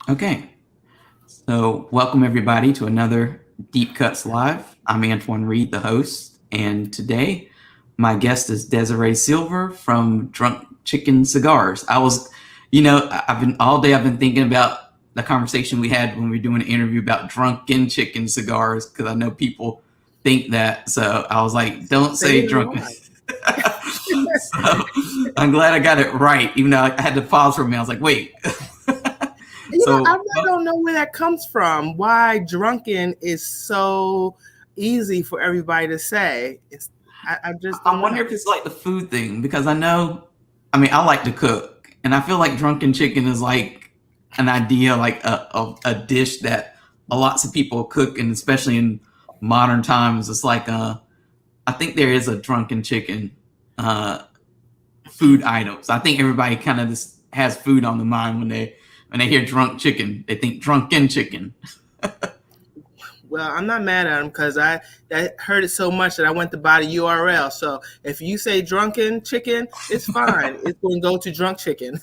Okay, so welcome everybody to another Deep Cuts Live. I'm Antoine Reed, the host, and today my guest is Desiree Sylver from Drunk Chicken Cigars. I've been all day. I've been thinking about the conversation we had when we were doing an interview about drunken chicken cigars because I know people think that. So I was like, don't Say say it drunken. live. So I'm glad I got it right, even though I had to pause for a minute. I was like, wait. I So really don't know where that comes from. Why drunken is so easy for everybody to say. I just I don't wonder know. if it's like the food thing because I like to cook, and I feel like drunken chicken is like an idea, like a dish that lots of people cook, and especially in modern times, it's like I think there is a drunken chicken uh, food items. I think everybody kind of just has food on the mind when they hear drunk chicken. They think drunken chicken. Well, I'm not mad at them because I heard it so much that I went to buy the URL. So if you say drunken chicken, it's fine. It's going to go to drunk chicken.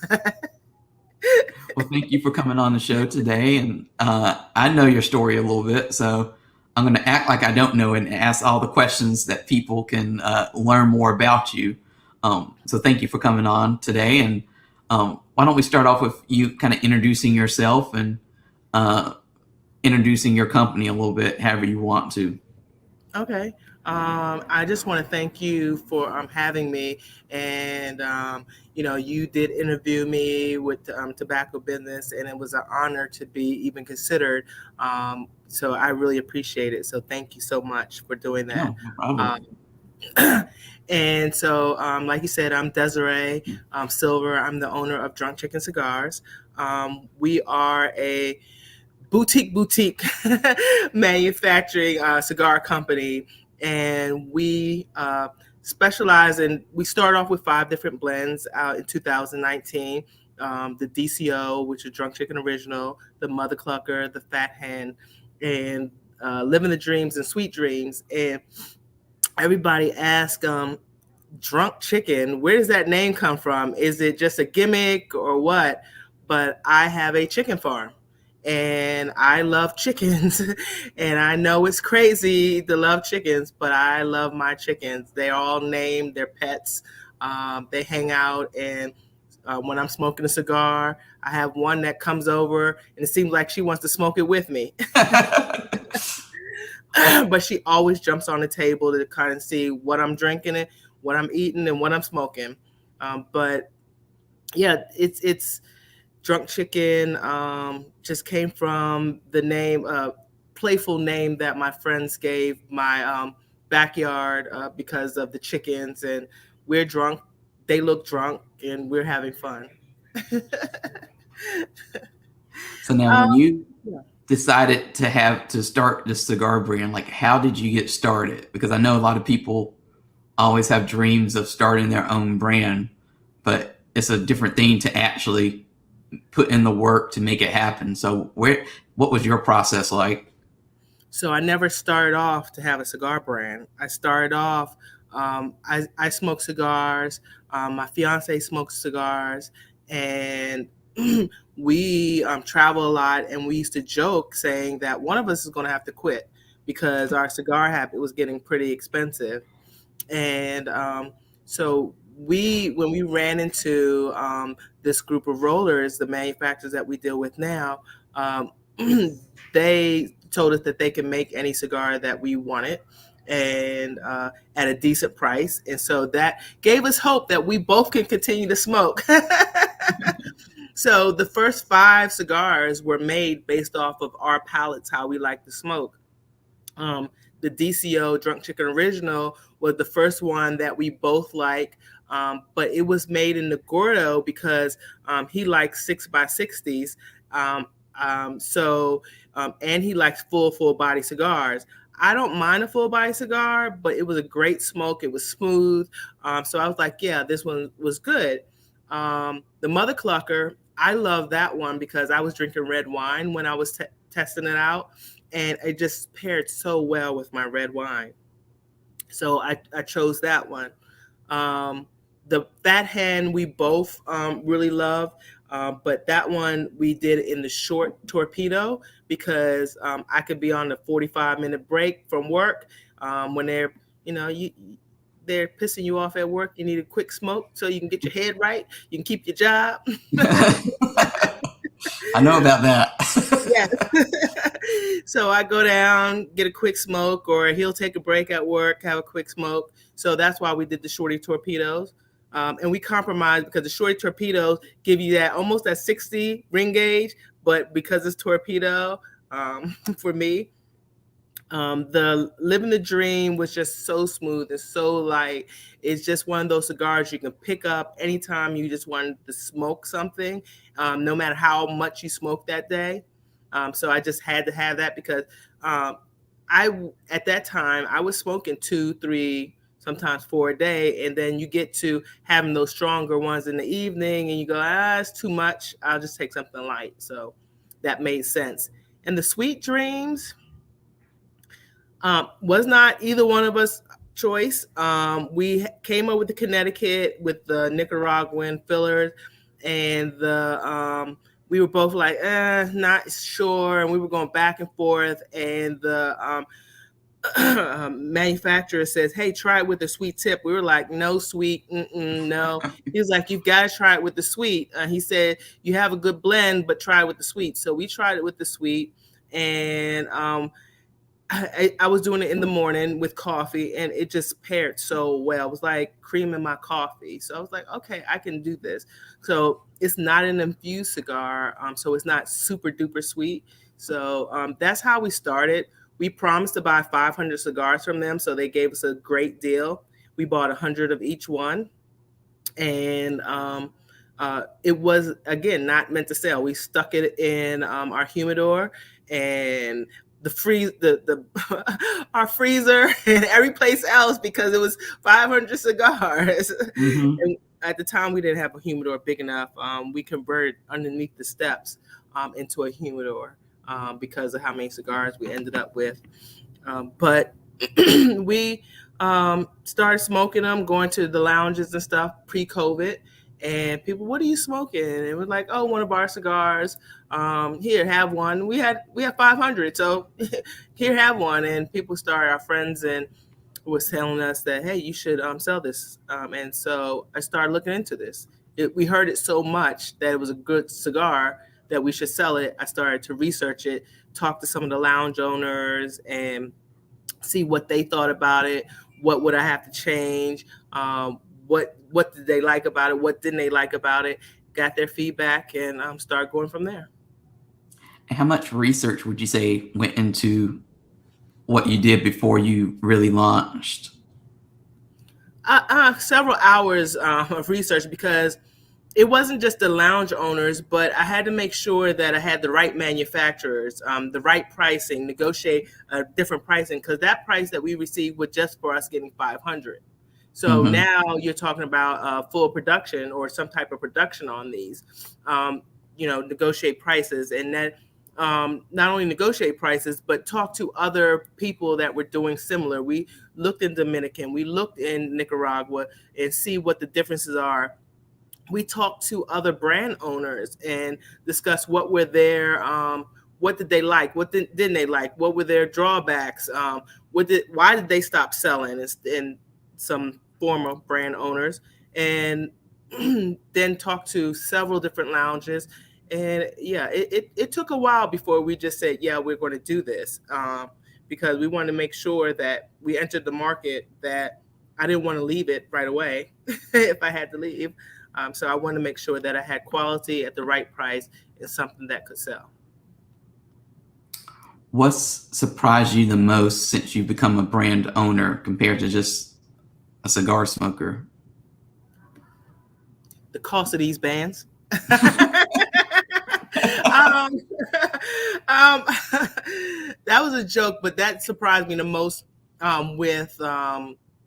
Well, thank you for coming on the show today. And I know your story a little bit, so I'm going to act like I don't know it and ask all the questions that people can learn more about you. So thank you for coming on today. And why don't we start off with you kind of introducing yourself and uh, introducing your company a little bit, however you want to. Okay. I just want to thank you for having me. And, you did interview me with tobacco business, and it was an honor to be even considered. So I really appreciate it. So thank you so much for doing that. No, no problem. Um, and so, like you said, I'm Desiree Sylver. I'm the owner of Drunk Chicken Cigars. We are a boutique manufacturing cigar company, and we specialize in. We start off with 5 different blends out in 2019. The DCO, which is Drunk Chicken Original, the Mother Clucker, the Fat Hen, and Living the Dreams and Sweet Dreams. And everybody asks, Drunk Chicken, where does that name come from? Is it just a gimmick or what? But I have a chicken farm and I love chickens. And I know it's crazy to love chickens, but I love my chickens. They're all named, they're pets. They hang out, and when I'm smoking a cigar, I have one that comes over and it seems like she wants to smoke it with me. But she always jumps on the table to kind of see what I'm drinking, it, what I'm eating, and what I'm smoking. But yeah, it's Drunk Chicken. Just came from the name, playful name that my friends gave my backyard because of the chickens, and we're drunk. They look drunk, and we're having fun. So now, when um, you yeah. decided to start the cigar brand, like how did you get started? Because I know a lot of people always have dreams of starting their own brand, but it's a different thing to actually put in the work to make it happen. So what was your process like? So I never started off to have a cigar brand. I started off, I smoke cigars. My fiance smokes cigars, and we travel a lot. And we used to joke saying that one of us is going to have to quit because our cigar habit was getting pretty expensive. And so when we ran into this group of rollers, the manufacturers that we deal with now, um, they told us that they can make any cigar that we wanted, and at a decent price. And so that gave us hope that we both can continue to smoke. So the first 5 cigars were made based off of our palates, how we like to smoke. Um, the DCO Drunk Chicken Original was the first one that we both like, but it was made in the Gordo because he likes 6x60s. Um, and he likes full body cigars. I don't mind a full body cigar, but it was a great smoke. It was smooth. So I was like, yeah, this one was good. The Mother Clucker, I love that one because I was drinking red wine when I was testing it out, and it just paired so well with my red wine. So I chose that one. Um, the Fat Hen we both really love. But that one we did in the short torpedo because I could be on a 45-minute break from work when they're, they're pissing you off at work. You need a quick smoke so you can get your head right. You can keep your job. I know about that. Yes. So I go down, get a quick smoke, or he'll take a break at work, have a quick smoke. So that's why we did the shorty torpedoes. And we compromised because the shorty torpedoes give you that almost that 60 ring gauge, but because it's torpedo, for me, the living the dream was just so smooth and so light. It's just one of those cigars you can pick up anytime you just want to smoke something, no matter how much you smoke that day. So I just had to have that because I at that time I was smoking 2, 3, sometimes 4 a day, and then you get to having those stronger ones in the evening, and you go, it's too much. I'll just take something light. So that made sense. And the sweet dreams. Was not either one of us choice. We came up with the Connecticut with the Nicaraguan fillers, and the we were both like, not sure, and we were going back and forth. And the manufacturer says, "Hey, try it with the sweet tip." We were like, "No sweet, no." He was like, "You've got to try it with the sweet." He said, "You have a good blend, but try it with the sweet." So we tried it with the sweet, and I was doing it in the morning with coffee, and it just paired so well. It was like cream in my coffee. So I was like, okay, I can do this. So it's not an infused cigar, so it's not super duper sweet. So that's how we started. We promised to buy 500 cigars from them, so they gave us a great deal. We bought 100 of each one, and it was, again, not meant to sell. We stuck it in our humidor and the our freezer and every place else because it was 500 cigars. Mm-hmm. And at the time we didn't have a humidor big enough. We converted underneath the steps into a humidor because of how many cigars we ended up with. But we started smoking them, going to the lounges and stuff pre-COVID. And people, what are you smoking? And it was like, oh, one of our cigars. Here, have one. We had 500, so here, have one. And people started, our friends, and was telling us that, hey, you should sell this. And so I started looking into this. We heard it so much that it was a good cigar that we should sell it. I started to research it, talk to some of the lounge owners, and see what they thought about it. What would I have to change? What did they like about it? What didn't they like about it? Got their feedback, and started going from there. How much research would you say went into what you did before you really launched? Several hours of research because it wasn't just the lounge owners, but I had to make sure that I had the right manufacturers, the right pricing, negotiate different pricing, because that price that we received was just for us getting 500. So Mm-hmm. now you're talking about full production or some type of production on these, negotiate prices, and then not only negotiate prices, but talk to other people that were doing similar. We looked in Dominican, we looked in Nicaragua, and see what the differences are. We talked to other brand owners and discussed what were their, what did they like, what didn't they like, what were their drawbacks, why did they stop selling, and some former brand owners, and then talked to several different lounges. And yeah, it took a while before we just said, yeah, we're going to do this, because we wanted to make sure that we entered the market, that I didn't want to leave it right away if I had to leave. So I wanted to make sure that I had quality at the right price and something that could sell. What's surprised you the most since you've become a brand owner compared to just a cigar smoker? The cost of these bands. um, that was a joke, but that surprised me the most with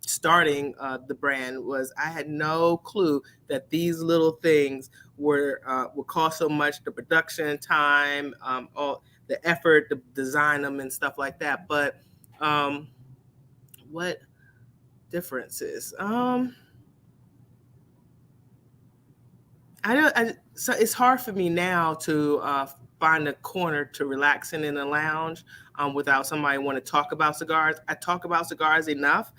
starting the brand. Was I had no clue that these little things would cost so much, the production time, all the effort to design them and stuff like that. But what differences? So it's hard for me now to find a corner to relax in the lounge without somebody want to talk about cigars. I talk about cigars enough,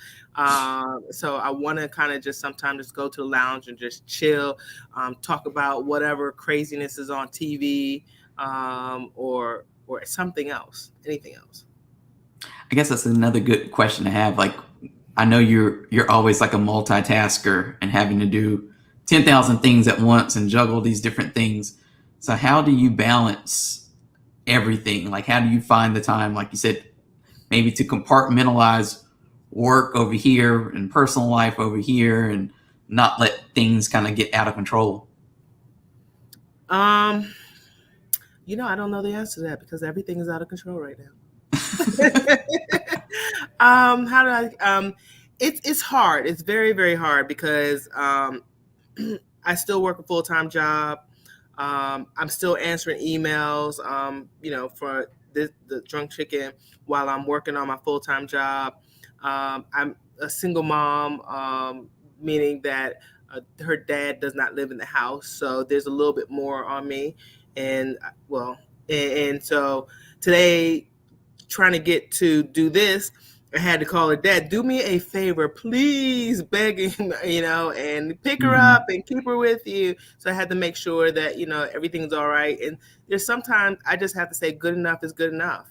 so I want to kind of just sometimes just go to the lounge and just chill, talk about whatever craziness is on TV, or something else, anything else. I guess that's another good question to have. Like, I know you're always like a multitasker and having to do 10,000 things at once and juggle these different things. So how do you balance everything? Like, how do you find the time, like you said, maybe to compartmentalize work over here and personal life over here and not let things kind of get out of control? Um, I don't know the answer to that because everything is out of control right now. How do I? It's hard. It's very, very hard because I still work a full-time job. I'm still answering emails, for the Drunk Chicken while I'm working on my full-time job. I'm a single mom, meaning that her dad does not live in the house, so there's a little bit more on me. And and so today, trying to get to do this, I had to call her, Dad, do me a favor, please, begging, and pick her Mm-hmm. up and keep her with you. So I had to make sure that, everything's all right. And there's sometimes I just have to say good enough is good enough.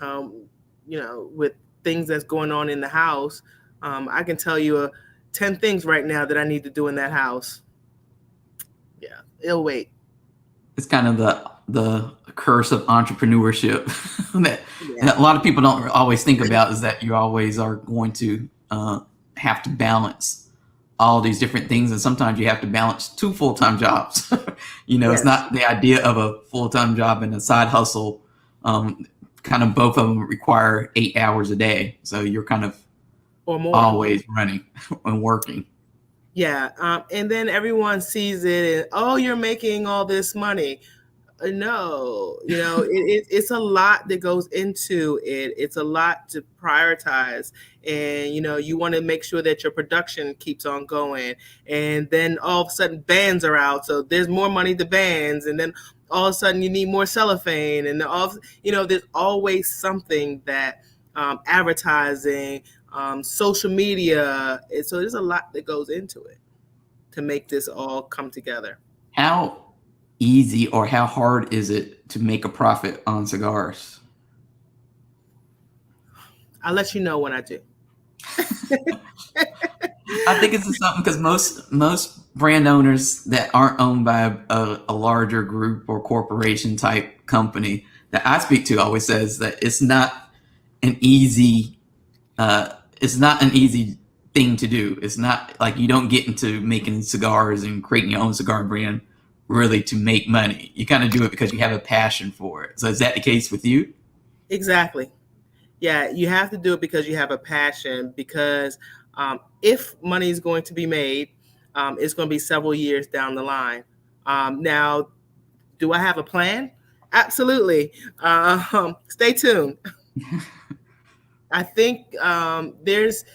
With things that's going on in the house, I can tell you 10 things right now that I need to do in that house. Yeah, it'll wait. It's kind of the curse of entrepreneurship that, Yeah. that a lot of people don't always think about, is that you always are going to have to balance all these different things, and sometimes you have to balance two full-time jobs. It's Yes. not the idea of a full-time job and a side hustle. Kind of both of them require 8 hours a day, so you're kind of Or more. always running and working. Yeah, and then everyone sees it, and oh, you're making all this money. No, it's a lot that goes into it. It's a lot to prioritize, and you want to make sure that your production keeps on going. And then all of a sudden, bands are out, so there's more money to bands, and then all of a sudden you need more cellophane, and there's always something that advertising, social media. And so there's a lot that goes into it to make this all come together. How easy or how hard is it to make a profit on cigars? I'll let you know when I do. I think it's something because most brand owners that aren't owned by a larger group or corporation type company that I speak to always says that an easy it's not an easy thing to do. It's not like you don't get into making cigars and creating your own cigar brand really to make money. You kind of do it because you have a passion for it. So is that the case with you? Exactly. Yeah, you have to do it because you have a passion. Because if money is going to be made, it's going to be several years down the line. Now, do I have a plan? Absolutely. Stay tuned. I think there's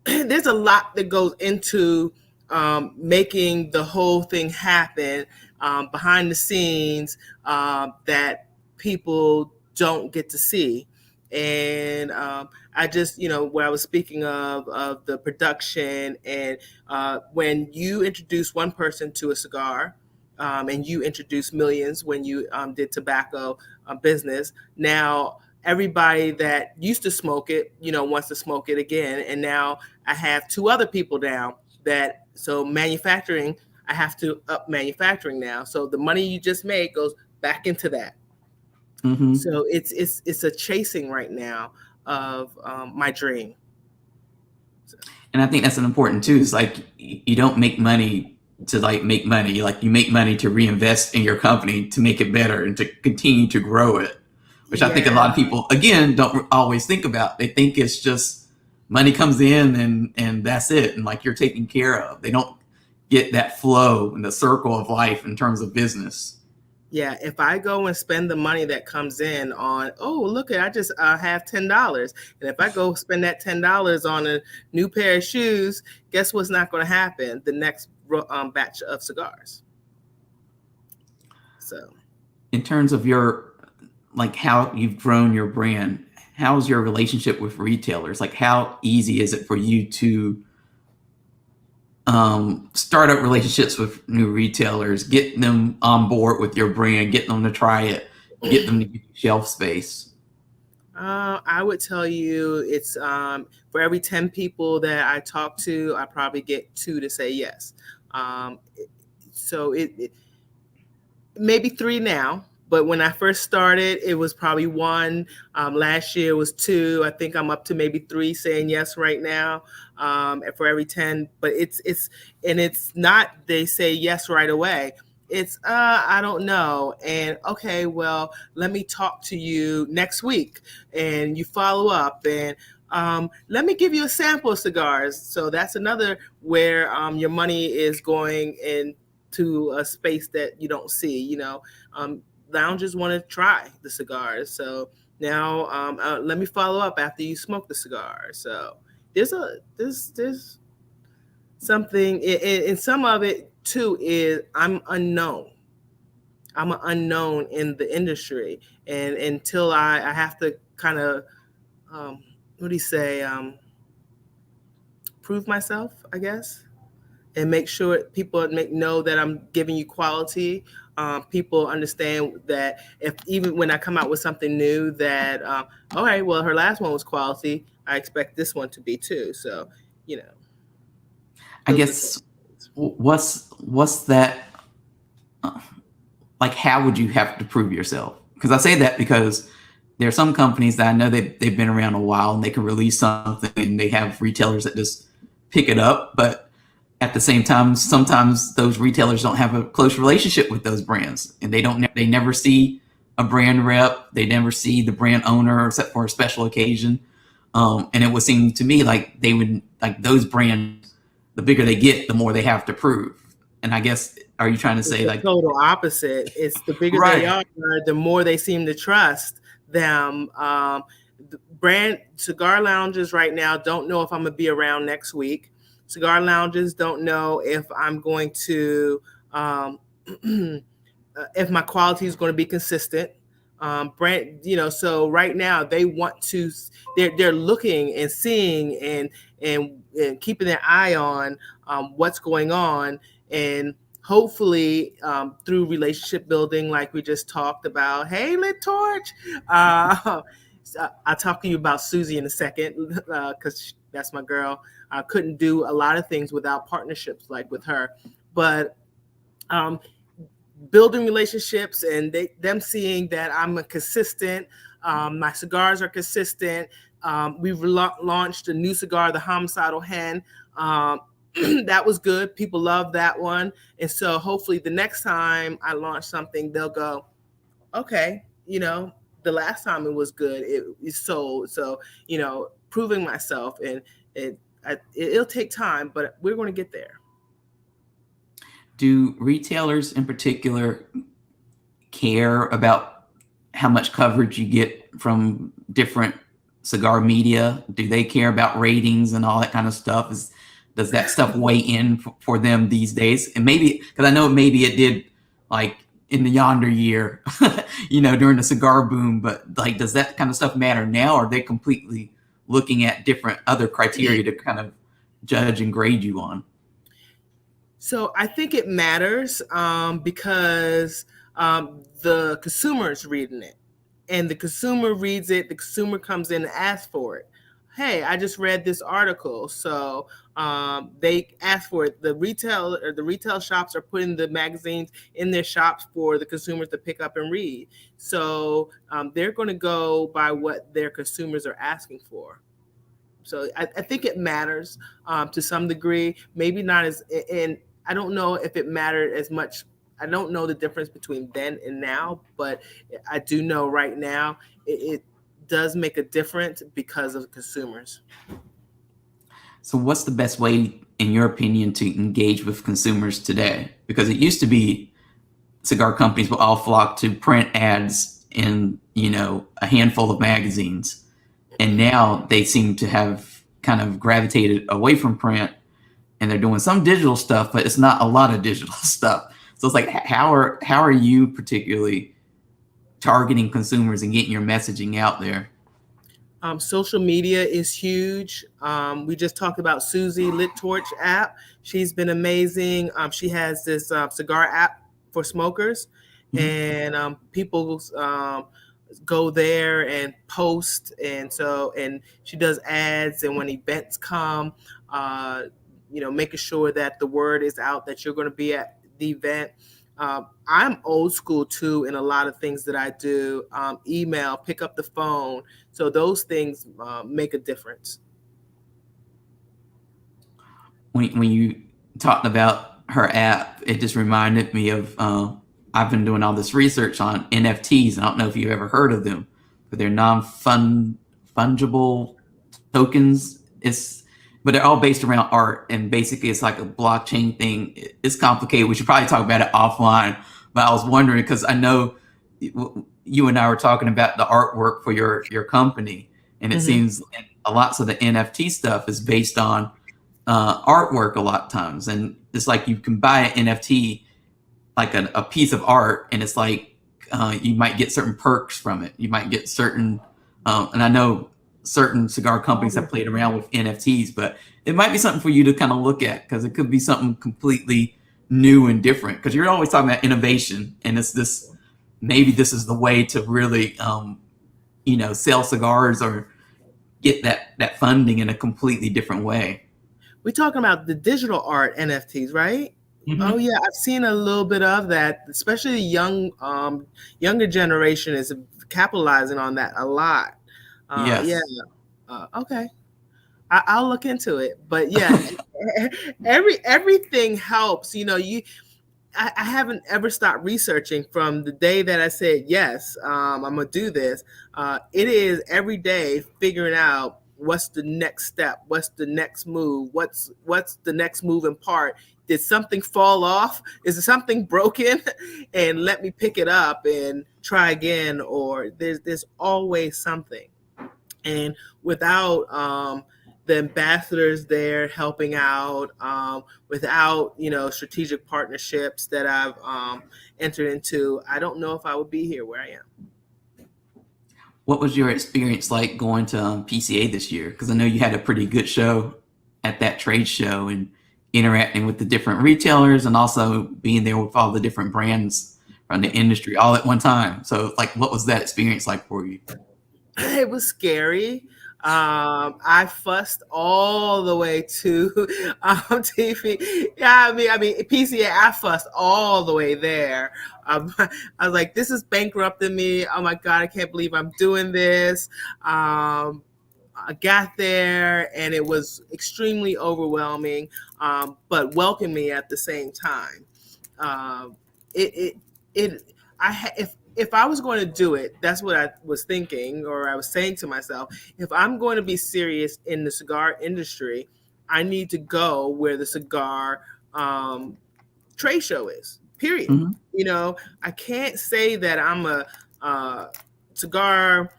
there's a lot that goes into making the whole thing happen behind the scenes that people don't get to see. And I just, what I was speaking of the production, and when you introduce one person to a cigar, and you introduce millions when you did tobacco business. Now, everybody that used to smoke it, wants to smoke it again. And now I have two other people down so manufacturing, I have to up manufacturing now. So the money you just made goes back into that. Mm-hmm. So it's a chasing right now of my dream. And I think that's an important too. It's like you don't make money to like make money. Like you make money to reinvest in your company to make it better and to continue to grow it, which I think a lot Yeah. of people again don't always think about. They think it's just money comes in and that's it, and like you're taken care of. They don't get that flow and the circle of life in terms of business. Yeah, if I go and spend the money that comes in on, oh, look, I just have $10. And if I go spend that $10 on a new pair of shoes, guess what's not going to happen? The next batch of cigars. So in terms of your, like, how you've grown your brand, how's your relationship with retailers? Like, how easy is it for you to start up relationships with new retailers, get them on board with your brand, get them to try it, get them to give you shelf space? I would tell you it's for every 10 people that I talk to, I probably get 2 to say yes. Um, so it maybe 3 now, but when I first started, it was probably 1. Last year was 2. I think I'm up to maybe 3 saying yes right now, for every 10. But it's not they say yes right away. It's I don't know, and okay, well, let me talk to you next week, and you follow up, and let me give you a sample of cigars. So that's another where your money is going in to a space that you don't see. Loungers want to try the cigars, so now let me follow up after you smoke the cigar. So there's something, and some of it too is I'm unknown. I'm an unknown in the industry, and until I have to kind of what do you say, prove myself, I guess, and make sure people know that I'm giving you quality. People understand that if even when I come out with something new, that all right, well, her last one was quality, I expect this one to be too. So, you know, I those are guess what's that, like, how would you have to prove yourself? Because I say that because there are some companies that I know they've been around a while and they can release something and they have retailers that just pick it up. But at the same time, sometimes those retailers don't have a close relationship with those brands, and they never see a brand rep, they never see the brand owner except for a special occasion. And it would seem to me like they would, like, those brands, the bigger they get, the more they have to prove. And I guess, are you trying to It's say, the like, total opposite. It's the bigger they right? are, the more they seem to trust them. The brand cigar lounges right now don't know if I'm gonna be around next week. Cigar lounges don't know if I'm going to if my quality is going to be consistent. So right now they want to, they're looking and seeing and keeping their eye on what's going on, and hopefully through relationship building, like we just talked about. Hey, Lit Torch. I'll talk to you about Susie in a second, because that's my girl. I couldn't do a lot of things without partnerships like with her, but building relationships and them seeing that I'm a consistent, my cigars are consistent. We've launched a new cigar, the Homicidal Hen. That was good. People love that one. And so hopefully the next time I launch something, they'll go, okay, the last time it was good, it sold. So, proving myself, and it'll take time, but we're going to get there. Do retailers in particular care about how much coverage you get from different cigar media? Do they care about ratings and all that kind of stuff? Does that stuff weigh in for them these days? And maybe, because I know maybe it did, like, in the yonder year, during the cigar boom, but, like, does that kind of stuff matter now? Or are they completely looking at different other criteria to kind of judge and grade you on? So I think it matters because the consumer is reading it, and the consumer reads it. The consumer comes in and asks for it. Hey, I just read this article, so they ask for it. The retail shops are putting the magazines in their shops for the consumers to pick up and read. So they're going to go by what their consumers are asking for. So I think it matters to some degree. Maybe not as, and I don't know if it mattered as much. I don't know the difference between then and now, but I do know right now it does make a difference because of consumers. So what's the best way, in your opinion, to engage with consumers today? Because it used to be cigar companies would all flock to print ads in, a handful of magazines. And now they seem to have kind of gravitated away from print, and they're doing some digital stuff, but it's not a lot of digital stuff. So it's like, how are you particularly targeting consumers and getting your messaging out there? Social media is huge. We just talked about Susie Lit Torch app. She's been amazing. She has this cigar app for smokers, and people go there and post, and she does ads. And when events come, making sure that the word is out that you're going to be at the event. I'm old school too in a lot of things that I do. Email, pick up the phone. So those things make a difference. When you talked about her app, it just reminded me of I've been doing all this research on NFTs. I don't know if you've ever heard of them, but they're non-fungible tokens. But they're all based around art, and basically it's like a blockchain thing. It's complicated. We should probably talk about it offline. But I was wondering, because I know you and I were talking about the artwork for your company, and it seems a lot of the NFT stuff is based on artwork a lot of times. And it's like you can buy an NFT, like a piece of art, and it's like you might get certain perks from it. You might get certain, and I know certain cigar companies have played around with NFTs, but it might be something for you to kind of look at, because it could be something completely new and different, because you're always talking about innovation, and maybe this is the way to really sell cigars or get that funding in a completely different way. We're talking about the digital art NFTs, right? Oh yeah, I've seen a little bit of that, especially the younger generation is capitalizing on that a lot. Yes. Yeah. Okay. I'll look into it. But yeah, everything helps. I haven't ever stopped researching from the day that I said yes. I'm gonna do this. It is every day figuring out what's the next step, what's the next move, what's the next moving part. Did something fall off? Is there something broken? And let me pick it up and try again. Or there's always something. And without the ambassadors there helping out, without strategic partnerships that I've entered into, I don't know if I would be here where I am. What was your experience like going to PCA this year? Because I know you had a pretty good show at that trade show, and interacting with the different retailers, and also being there with all the different brands from the industry all at one time. So, like, what was that experience like for you? It was scary. I fussed all the way to TV. Yeah, I mean, PCA. I fussed all the way there. I was like, "This is bankrupting me. Oh my God, I can't believe I'm doing this." I got there, and it was extremely overwhelming, but welcoming at the same time. If I was going to do it, that's what I was thinking, or I was saying to myself, if I'm going to be serious in the cigar industry, I need to go where the cigar trade show is, period. I can't say that I'm a cigar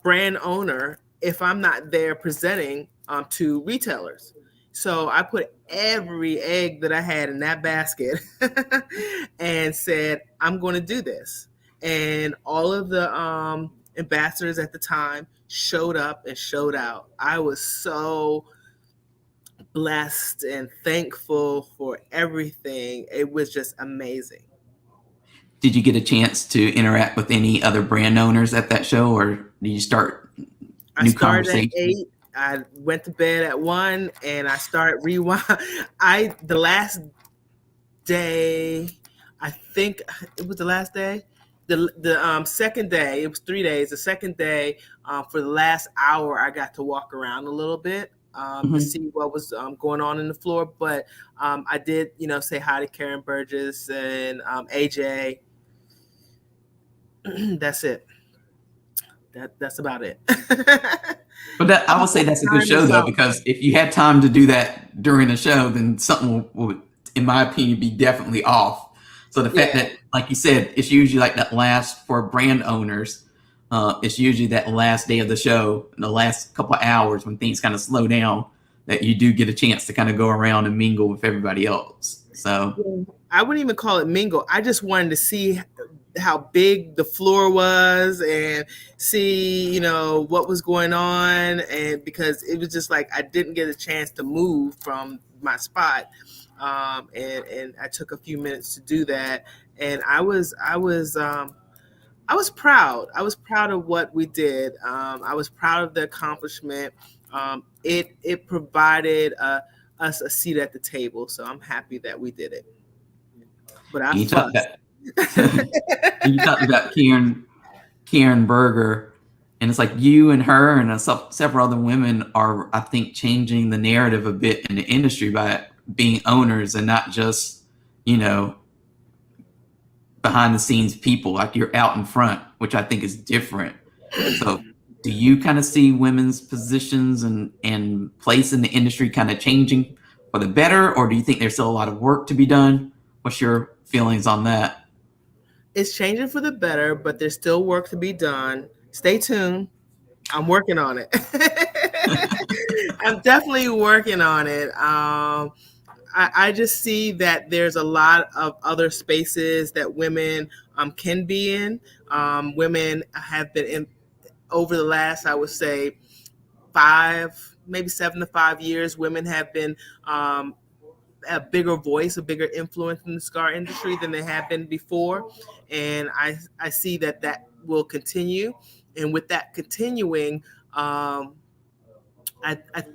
brand owner if I'm not there presenting to retailers. So I put every egg that I had in that basket and said, I'm going to do this. And all of the ambassadors at the time showed up and showed out. I was so blessed and thankful for everything. It was just amazing. Did you get a chance to interact with any other brand owners at that show, or did you start new conversations? At 8. I went to bed at 1, and I started rewind. The last day, I think it was the last day. The second day, it was 3 days. The second day, for the last hour, I got to walk around a little bit to see what was going on in the floor. But I did, say hi to Karen Burgess and AJ. That's it. That's about it. But I would say that's a good show, though, because if you had time to do that during the show, then something would, in my opinion, be definitely off. So the fact that, like you said, it's usually like that last, for brand owners, it's usually that last day of the show, the last couple of hours when things kind of slow down, that you do get a chance to kind of go around and mingle with everybody else. So I wouldn't even call it mingle. I just wanted to see how big the floor was and see, what was going on. And because it was just like I didn't get a chance to move from my spot. And I took a few minutes to do that. And I was proud. I was proud of what we did. I was proud of the accomplishment. It provided us a seat at the table. So I'm happy that we did it. But I you talked fussed. about you talked about Karen Berger, and it's like you and her and several other women are, I think, changing the narrative a bit in the industry by being owners and not just, you know, behind the scenes people. Like you're out in front, which I think is different. So do you kind of see women's positions and place in the industry kind of changing for the better, or do you think there's still a lot of work to be done? What's your feelings on that? It's changing for the better, but there's still work to be done. Stay tuned. I'm working on it. I'm definitely working on it. I just see that there's a lot of other spaces that women can be in. Women have been in over the last, I would say, 7 to 5 years. Women have been a bigger voice, a bigger influence in the cigar industry than they have been before. And I see that will continue. And with that continuing, I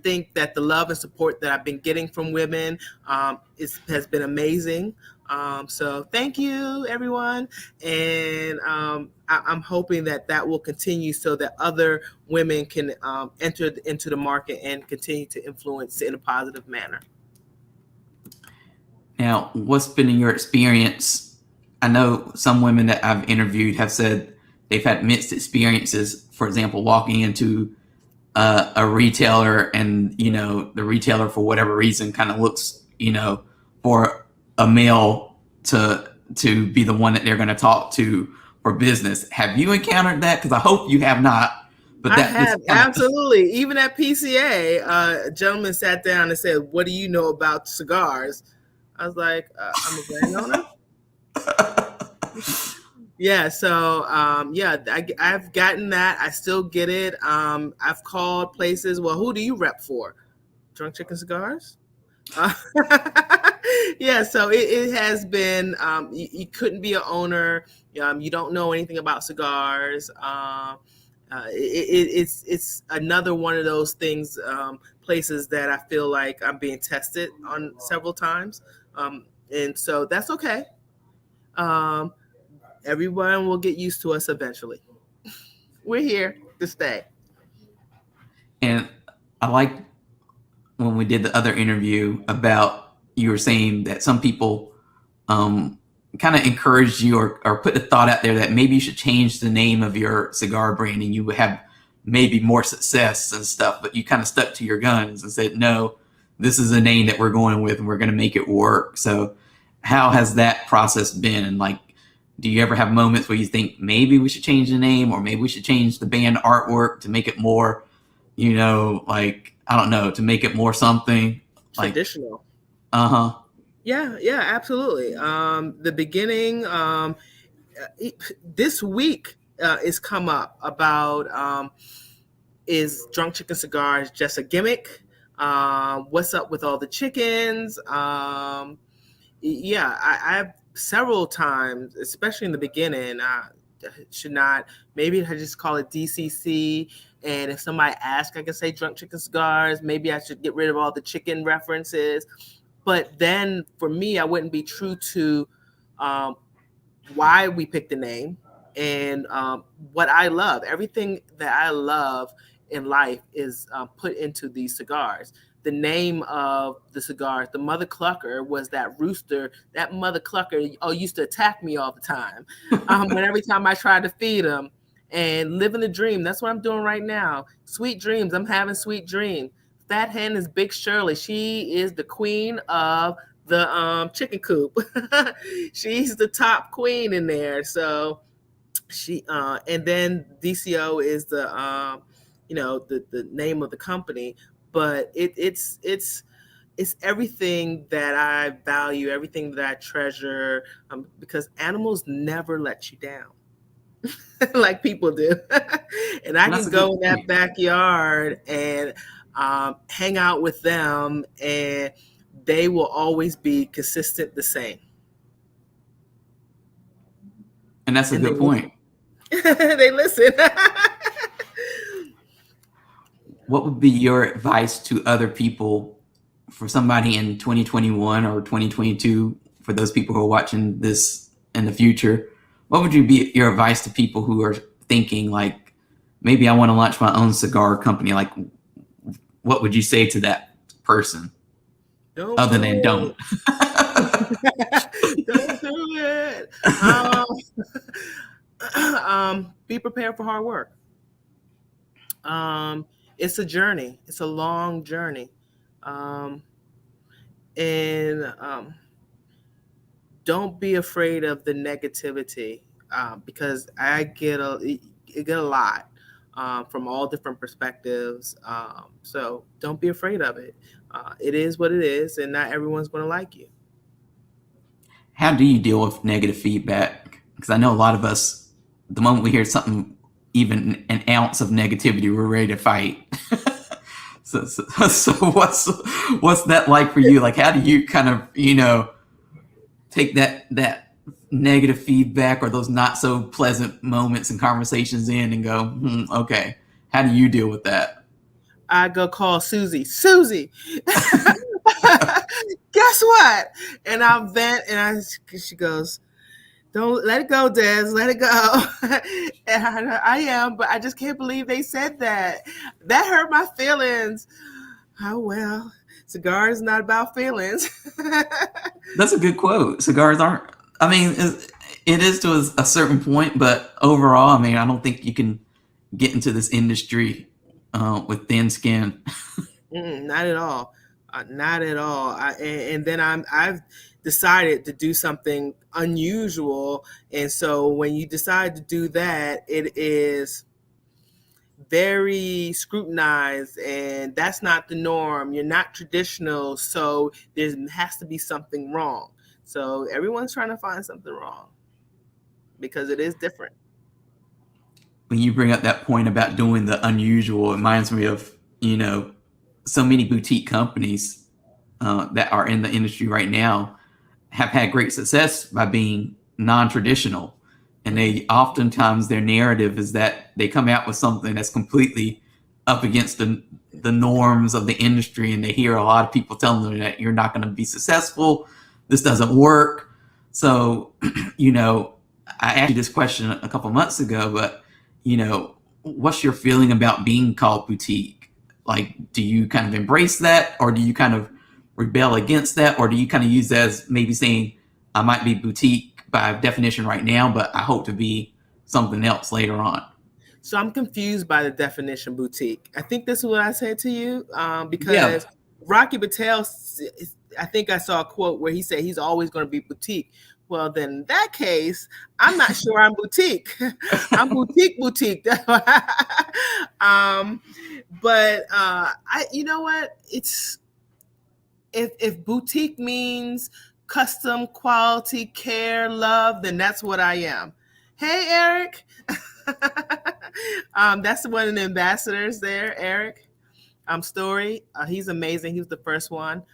think that the love and support that I've been getting from women has been amazing. So thank you, everyone. And I'm hoping that will continue so that other women can enter into the market and continue to influence in a positive manner. Now, what's been in your experience? I know some women that I've interviewed have said they've had mixed experiences. For example, walking into a retailer and, you know, the retailer for whatever reason kind of looks, you know, for a male to be the one that they're going to talk to for business. Have you encountered that? Because I hope you have not. But I that was have, absolutely. Even at PCA, a gentleman sat down and said, "What do you know about cigars?" I was like, "I'm a brand owner." Yeah, so I've gotten that. I still get it. I've called places. Well, who do you rep for? Drunk Chicken Cigars. Uh, yeah, so it has been. You couldn't be an owner. You don't know anything about cigars. It's another one of those things. Places that I feel like I'm being tested on several times, and so that's okay. Um, Everyone will get used to us eventually. We're here to stay. and I like when we did the other interview about you were saying that some people um, kind of encouraged you or put the thought out there that maybe you should change the name of your cigar brand and you would have maybe more success and stuff, but you kind of stuck to your guns and said, no, this is a name that we're going with and we're going to make it work. So how has that process been? Like, do you ever have moments where you think maybe we should change the name or maybe we should change the band artwork to make it more, you know, like, I don't know, to make it more something like, Traditional. uh-huh. Yeah, absolutely. The beginning, this week is come up about is Drunk Chicken Cigars just a gimmick? What's up with all the chickens? Yeah, I've several times, especially in the beginning, should not, maybe I just call it DCC. And if somebody asks, I can say Drunk Chicken Cigars. Maybe I should get rid of all the chicken references. But then for me, I wouldn't be true to um, why we picked the name and what I love. Everything that I love in life is put into these cigars. The name of the cigars, the Mother Clucker, was that rooster. That Mother Clucker used to attack me all the time. But every time I tried to feed him and living the dream, that's what I'm doing right now. Sweet dreams. I'm having sweet dreams. Fat Hen is Big Shirley. She is the queen of the chicken coop. She's the top queen in there. So she and then DCO is the the name of the company, but it's it's everything that I value, everything that I treasure, because animals never let you down like people do. And I Well, that's can a go good in that point. backyard and hang out with them, and they will always be consistent the same. And that's a And they good point. listen. They listen. What would be your advice to other people, for somebody in 2021 or 2022, for those people who are watching this in the future? What would you be your advice to people who are thinking like, maybe I want to launch my own cigar company? Like, what would you say to that person Don't other do than don't? it. Don't do it. Um, be prepared for hard work. Um, it's a journey. It's a long journey, um, and don't be afraid of the negativity, because I get a lot from all different perspectives. So don't be afraid of it. It is what it is, and not everyone's going to like you. How do you deal with negative feedback? Because I know a lot of us, the moment we hear something, even an ounce of negativity, we're ready to fight. So what's that like for you? Like, how do you kind of, take that negative feedback or those not so pleasant moments and conversations in and go, okay, how do you deal with that? I go call Susie. Susie, guess what? And I vent, and she goes, "Don't let it go, Des. Let it go." And I am, but I just can't believe they said that. That hurt my feelings. Oh well, cigar is not about feelings. That's a good quote. Cigars aren't. I mean, it is to a certain point, but overall, I mean, I don't think you can get into this industry with thin skin. Not at all. Not at all. And then I've decided to do something unusual, and so when you decide to do that, it is very scrutinized, and that's not the norm. You're not traditional, so there has to be something wrong. So everyone's trying to find something wrong because it is different. When you bring up that point about doing the unusual, it reminds me of, so many boutique companies that are in the industry right now have had great success by being non-traditional. And they oftentimes, their narrative is that they come out with something that's completely up against the norms of the industry, and they hear a lot of people telling them that you're not going to be successful, this doesn't work. So, I asked you this question a couple months ago, but what's your feeling about being called boutique? Like, do you kind of embrace that, or do you kind of rebel against that, or do you kind of use that as maybe saying, I might be boutique by definition right now, but I hope to be something else later on? So I'm confused by the definition boutique. I think this is what I said to you, Yeah, because Rocky Patel, I think I saw a quote where he said he's always going to be boutique. Well, then in that case, I'm not sure I'm boutique. I'm boutique. um, but you know what? It's if boutique means custom, quality, care, love, then that's what I am. Hey, Eric. That's one of the ambassadors there, Eric. Story. He's amazing. He was the first one.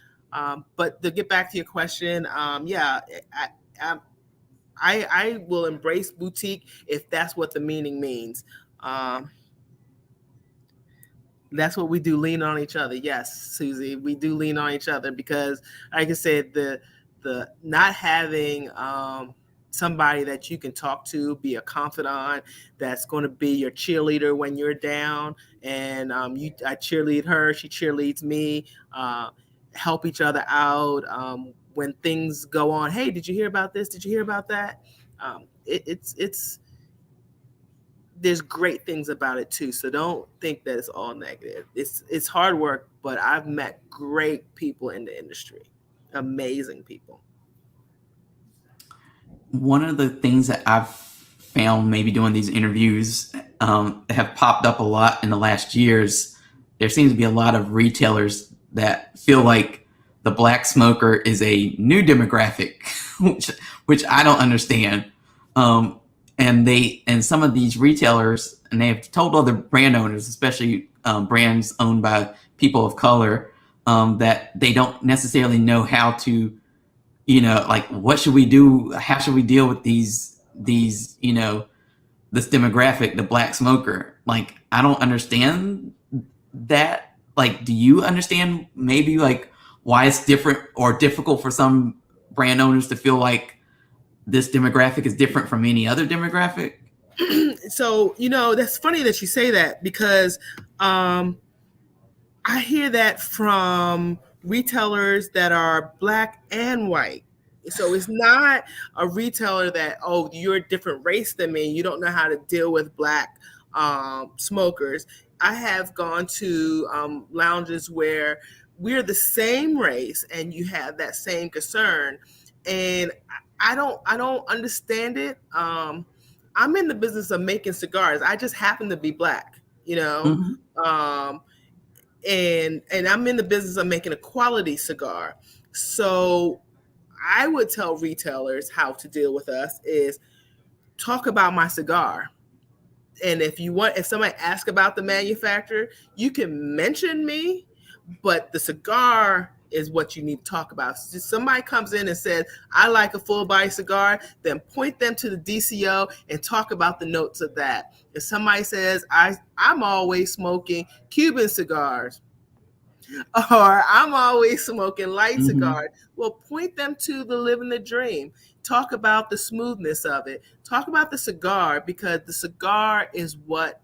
But to get back to your question, yeah, I, I will embrace boutique if that's what the meaning means. That's what we do, lean on each other. Yes, Susie, we do lean on each other because, like I said, the not having somebody that you can talk to, be a confidant, that's going to be your cheerleader when you're down, and I cheerlead her, she cheerleads me, help each other out when things go on. Hey, did you hear about this? Did you hear about that? It's there's great things about it too. So don't think that it's all negative. It's hard work, but I've met great people in the industry, amazing people. one of the things that I've found maybe doing these interviews have popped up a lot in the last years. There seems to be a lot of retailers that feel like the black smoker is a new demographic, which I don't understand. And some of these retailers, and they have told other brand owners, especially brands owned by people of color, that they don't necessarily know how to, like, what should we do? How should we deal with these, this demographic, the black smoker? Like, I don't understand that. Like, do you understand maybe like why it's different or difficult for some brand owners to feel like this demographic is different from any other demographic? So, that's funny that you say that, because I hear that from retailers that are black and white. So it's not a retailer that, oh, you're a different race than me, you don't know how to deal with black smokers. I have gone to lounges where we're the same race and you have that same concern, and I don't understand it. I'm in the business of making cigars. I just happen to be black, Mm-hmm. And I'm in the business of making a quality cigar. So I would tell retailers how to deal with us is talk about my cigar. And if somebody asks about the manufacturer, you can mention me, but the cigar is what you need to talk about. So if somebody comes in and says, I like a full body cigar, then point them to the DCO and talk about the notes of that. If somebody says, I'm always smoking Cuban cigars, or I'm always smoking light Mm-hmm. cigars, well, point them to the living the dream. Talk about the smoothness of it. Talk about the cigar, because the cigar is what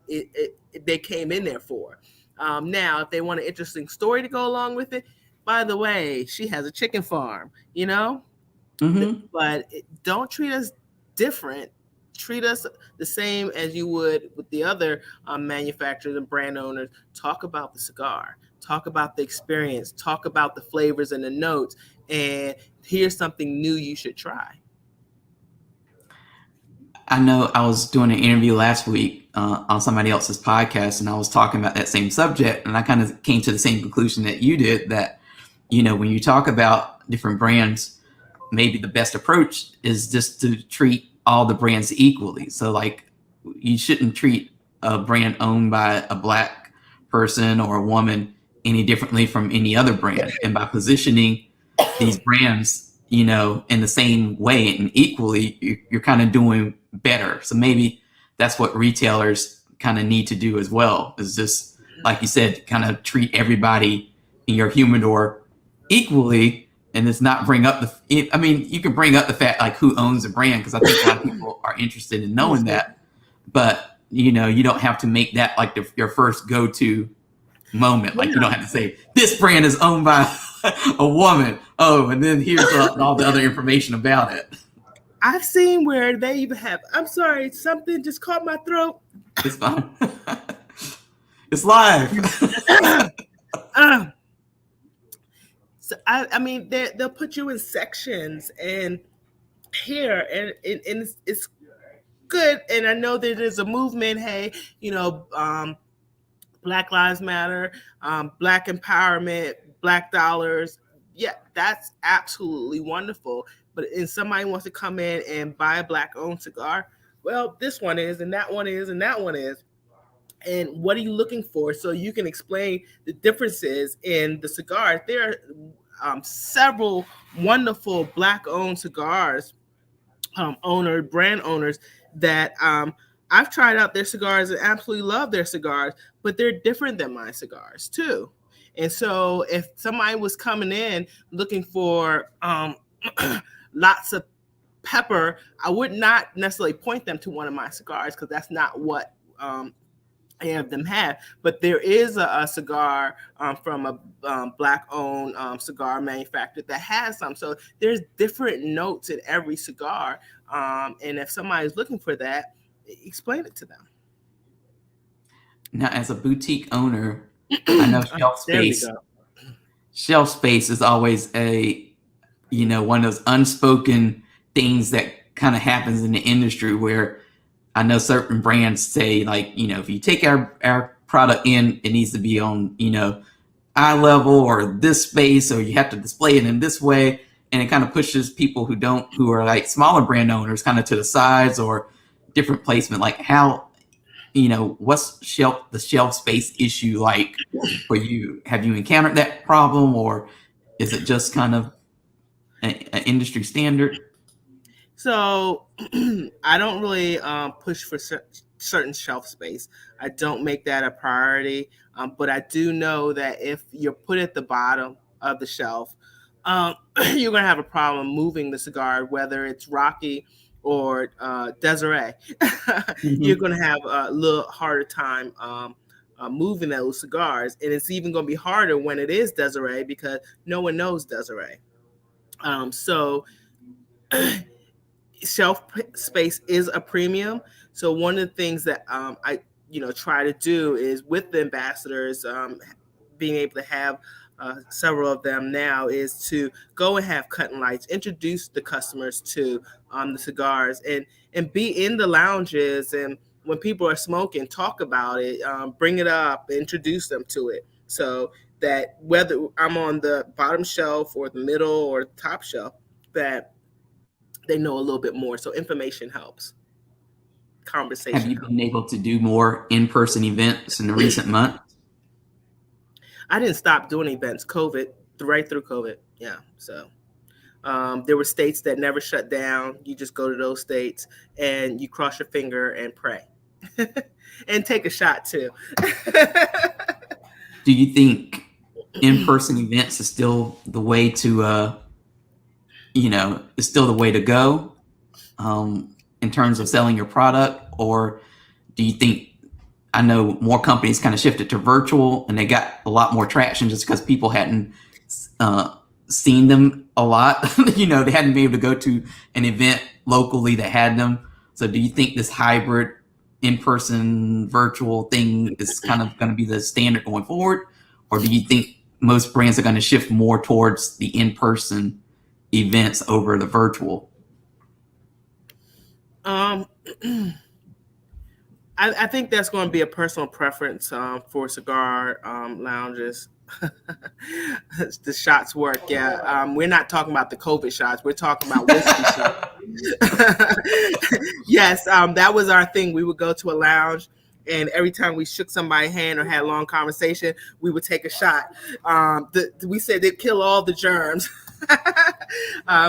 they came in there for. Now, if they want an interesting story to go along with it, by the way, she has a chicken farm, Mm-hmm. but don't treat us different. Treat us the same as you would with the other manufacturers and brand owners. Talk about the cigar. Talk about the experience. Talk about the flavors and the notes. And here's something new you should try. I know I was doing an interview last week on somebody else's podcast, and I was talking about that same subject, and I kind of came to the same conclusion that you did, that, when you talk about different brands, maybe the best approach is just to treat all the brands equally. So, like, you shouldn't treat a brand owned by a black person or a woman any differently from any other brand. And by positioning these brands, in the same way and equally, you're kind of doing better. So maybe that's what retailers kind of need to do as well, is just, like you said, kind of treat everybody in your humidor equally, and it's not bring up you can bring up the fact, like, who owns the brand, because I think a lot of people are interested in knowing that, but you don't have to make that like your first go-to moment. Like, you don't have to say this brand is owned by a woman, and then here's all the other information about it. I've seen where they even have, I'm sorry, something just caught my throat. It's fine. It's live. So they'll put you in sections and here, and it's good. And I know that there's a movement. Hey, Black Lives Matter, Black empowerment, Black dollars. Yeah, that's absolutely wonderful. But if somebody wants to come in and buy a Black-owned cigar, well, this one is, and that one is, and that one is. And what are you looking for? So you can explain the differences in the cigars. There are several wonderful Black-owned cigars, brand owners that I've tried out their cigars and absolutely love their cigars, but they're different than my cigars too. And so if somebody was coming in looking for lots of pepper, I would not necessarily point them to one of my cigars, because that's not what any of them have. But there is a cigar from a Black-owned cigar manufacturer that has some. So there's different notes in every cigar. And if somebody's looking for that, explain it to them. Now, as a boutique owner, I know shelf space is always a, one of those unspoken things that kind of happens in the industry, where I know certain brands say, like, if you take our product in, it needs to be on, eye level or this space, or you have to display it in this way, and it kind of pushes people who are like smaller brand owners kind of to the sides or different placement. Like how, what's the shelf space issue like for you? Have you encountered that problem, or is it just kind of an industry standard? So I don't really push for certain shelf space. I don't make that a priority. But I do know that if you're put at the bottom of the shelf, you're going to have a problem moving the cigar, whether it's Rocky or Desiree. You're Mm-hmm. going to have a little harder time moving those cigars. And it's even going to be harder when it is Desiree because no one knows Desiree. So shelf space is a premium. So one of the things that I try to do is with the ambassadors, being able to have several of them now, is to go and have cut and lights, introduce the customers to the cigars, and be in the lounges, and when people are smoking, talk about it, bring it up, introduce them to it, so that whether I'm on the bottom shelf or the middle or the top shelf, that they know a little bit more. So information helps. Have Conversation you helps. been able to do more in-person events in the recent months? I didn't stop doing events. COVID, right through COVID. Yeah. So there were states that never shut down. You just go to those states and you cross your finger and pray, and take a shot too. Do you think in-person events is still the way to, is still the way to go in terms of selling your product? Or do you think, I know more companies kind of shifted to virtual and they got a lot more traction just because people hadn't uh, seen them a lot. They hadn't been able to go to an event locally that had them. So do you think this hybrid in-person virtual thing is kind of going to be the standard going forward? Or do you think most brands are going to shift more towards the in-person events over the virtual? um, I think that's going to be a personal preference for cigar lounges. The shots work, yeah. We're not talking about the COVID shots. We're talking about whiskey shots. Yes, that was our thing. We would go to a lounge, and every time we shook somebody's hand or had a long conversation, we would take a shot. We said they'd kill all the germs.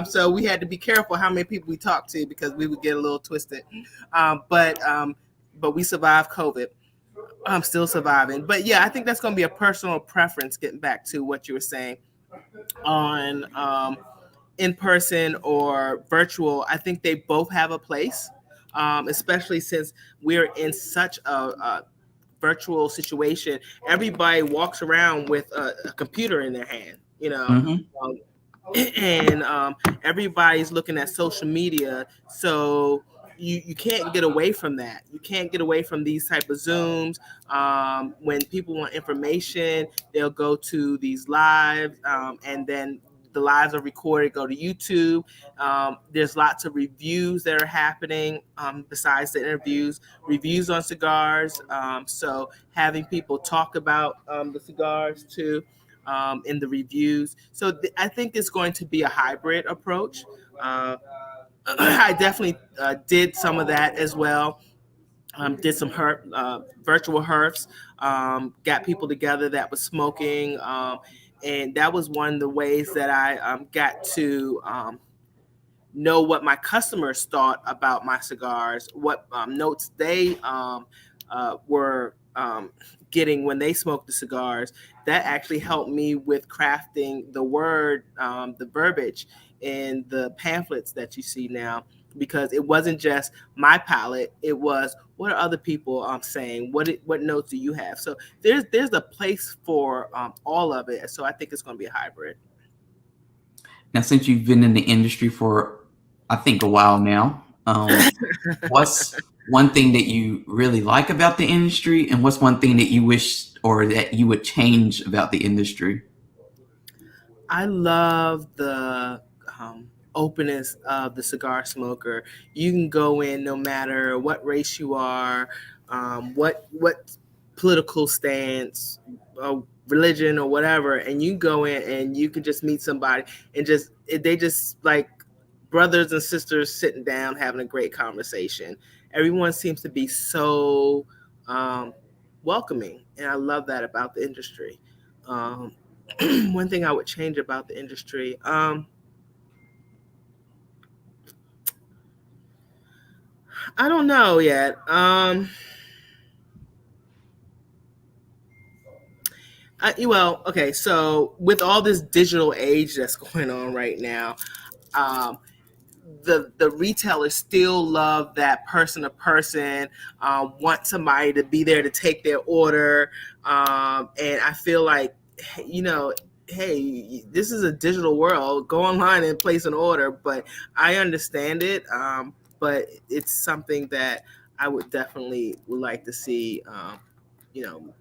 So we had to be careful how many people we talked to because we would get a little twisted. But we survived COVID. I'm still surviving. But yeah, I think that's going to be a personal preference, getting back to what you were saying on in person or virtual. I think they both have a place, especially since we're in such a virtual situation. Everybody walks around with a computer in their hand, Mm-hmm. um, and everybody's looking at social media. So you can't get away from that. You can't get away from these type of Zooms. When people want information, they'll go to these lives, and then the lives are recorded, go to YouTube. There's lots of reviews that are happening, besides the interviews, reviews on cigars. So having people talk about the cigars too, in the reviews. So I think it's going to be a hybrid approach. I definitely did some of that as well. Did some virtual herfs, got people together that was smoking, and that was one of the ways that I got to know what my customers thought about my cigars, what notes they were getting when they smoked the cigars. That actually helped me with crafting the word, the verbiage in the pamphlets that you see now, because it wasn't just my palate. It was, what are other people saying? What notes do you have? So there's a place for all of it. So I think it's going to be a hybrid. Now, since you've been in the industry for, I think, a while now, what's one thing that you really like about the industry, and what's one thing that you wish or that you would change about the industry? I love the openness of the cigar smoker. You can go in no matter what race you are, what political stance, religion or whatever, and you go in and you can just meet somebody and they just like brothers and sisters sitting down having a great conversation. Everyone seems to be so um, welcoming, and I love that about the industry. Um, one thing I would change about the industry, I don't know yet. Well, okay, so with all this digital age that's going on right now, um, the retailers still love that person to person, want somebody to be there to take their order, and I feel like, you know, hey, this is a digital world. Go online and place an order, but I understand it. But it's something that I would definitely would like to see, you know,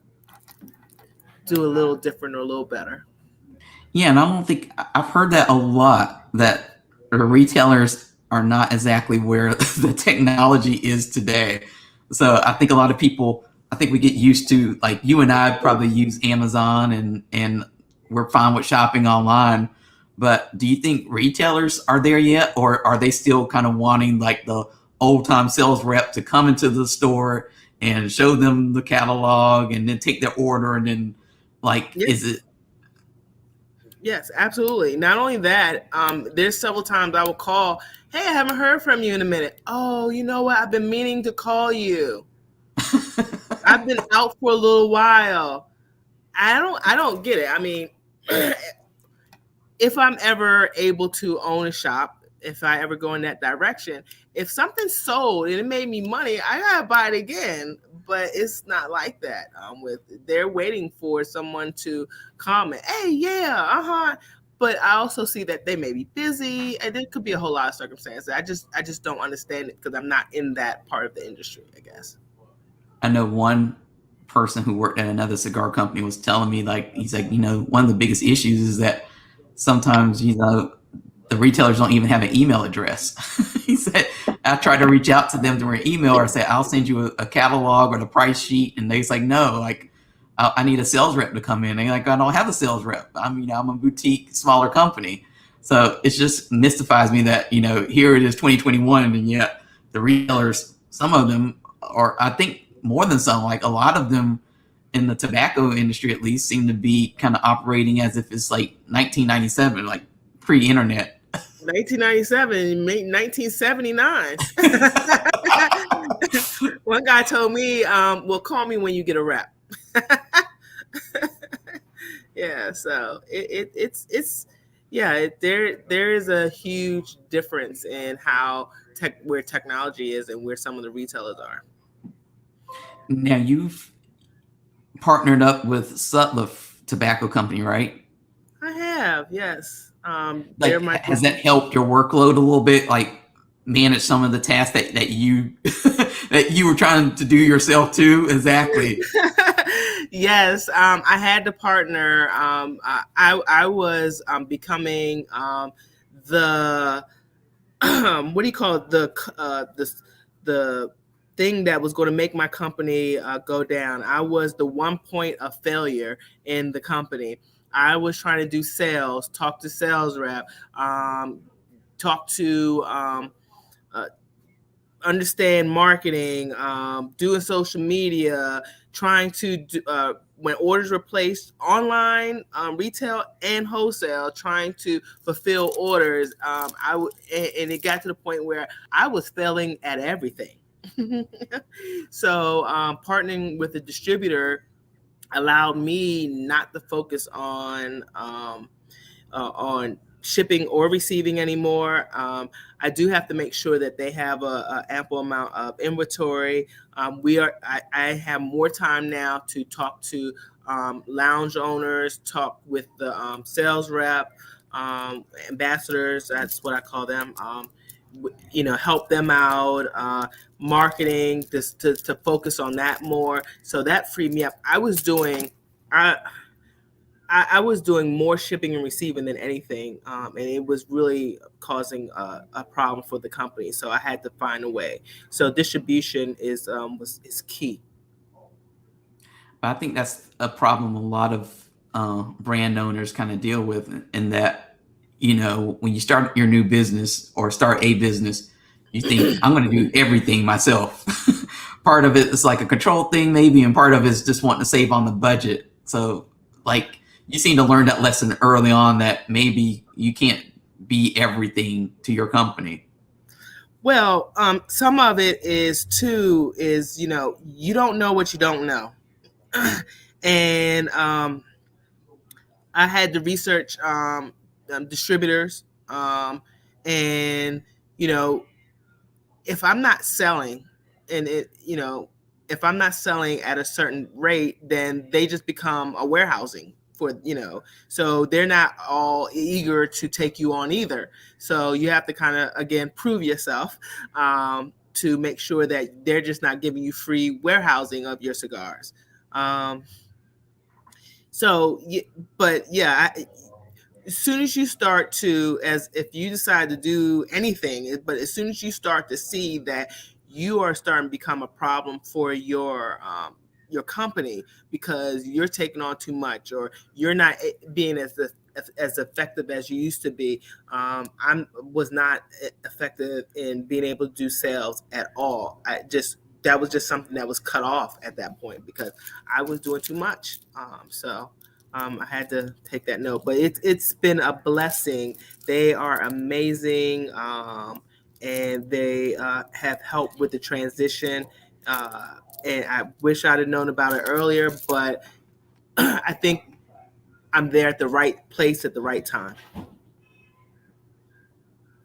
do a little different or a little better. Yeah, and I don't think I've heard that a lot, that the retailers are not exactly where the technology is today. So I think a lot of people, I think we get used to, like you and I probably use Amazon, and we're fine with shopping online. But do you think retailers are there yet, or are they still kind of wanting like the old time sales rep to come into the store and show them the catalog and then take their order, and then like Yeah. is it? Yes, absolutely. Not only that, there's several times I will call, hey, I haven't heard from you in a minute. Oh, you know what? I've been meaning to call you. I've been out for a little while. I don't get it. I mean, if I'm ever able to own a shop, if I ever go in that direction, if something's sold and it made me money, I gotta buy it again. But it's not like that. With they're waiting for someone to comment, hey, yeah, But I also see that they may be busy, and there could be a whole lot of circumstances. I just don't understand it because I'm not in that part of the industry, I guess. I know one person who worked at another cigar company was telling me, like, he's like, one of the biggest issues is that sometimes, the retailers don't even have an email address. He said, I try to reach out to them through an email or say, I'll send you a catalog or the price sheet. And they're like, no, like, I need a sales rep to come in. And they're like, I don't have a sales rep. I'm a boutique, smaller company. So it just mystifies me that, here it is 2021, and yet the retailers, some of them, or I think more than some, like a lot of them in the tobacco industry at least, seem to be kind of operating as if it's like 1997, like pre-internet. 1997, 1979. One guy told me, well, call me when you get a rep. Yeah, so it's yeah, there is a huge difference in how where technology is and where some of the retailers are. Now you've partnered up with Sutliff Tobacco Company, right? I have, yes. They're Like, my has that helped your workload a little bit? Like, manage some of the tasks that you that you were trying to do yourself too? Exactly. Yes, I had to partner. I was becoming the what do you call it? The thing that was going to make my company go down. I was the one point of failure in the company. I was trying to do sales, talk to sales rep, talk to uh, understand marketing, doing social media, trying to do, when orders were placed online, retail and wholesale, trying to fulfill orders. And it got to the point where I was failing at everything. So partnering with a distributor allowed me not to focus on shipping or receiving anymore. I do have to make sure that they have a ample amount of inventory. I have more time now to talk to lounge owners, talk with the sales rep, ambassadors. That's what I call them. Help them out, marketing, to focus on that more. So that freed me up. I was doing more shipping and receiving than anything, and it was really causing a problem for the company. So I had to find a way. So distribution is key. But I think that's a problem a lot of brand owners kind of deal with, in that, when you start your new business or start a business, you think, I'm going to do everything myself. Part of it is like a control thing, maybe, and part of it is just wanting to save on the budget. So, like, you seem to learn that lesson early on, that maybe you can't be everything to your company. Well, some of it is too is you don't know what you don't know, and I had to research distributors, and if I'm not selling, and if I'm not selling at a certain rate, then they just become a warehousing for so they're not all eager to take you on either. So you have to kind of again prove yourself, to make sure that they're just not giving you free warehousing of your cigars. So, but yeah, as soon as you start to, as if you decide to do anything, but as soon as you start to see that you are starting to become a problem for your company because you're taking on too much, or you're not being as effective as you used to be. I was not effective in being able to do sales at all. That was just something that was cut off at that point because I was doing too much. I had to take that note, but it's been a blessing. They are amazing, and they have helped with the transition. And I wish I'd have known about it earlier, but I think I'm there at the right place at the right time.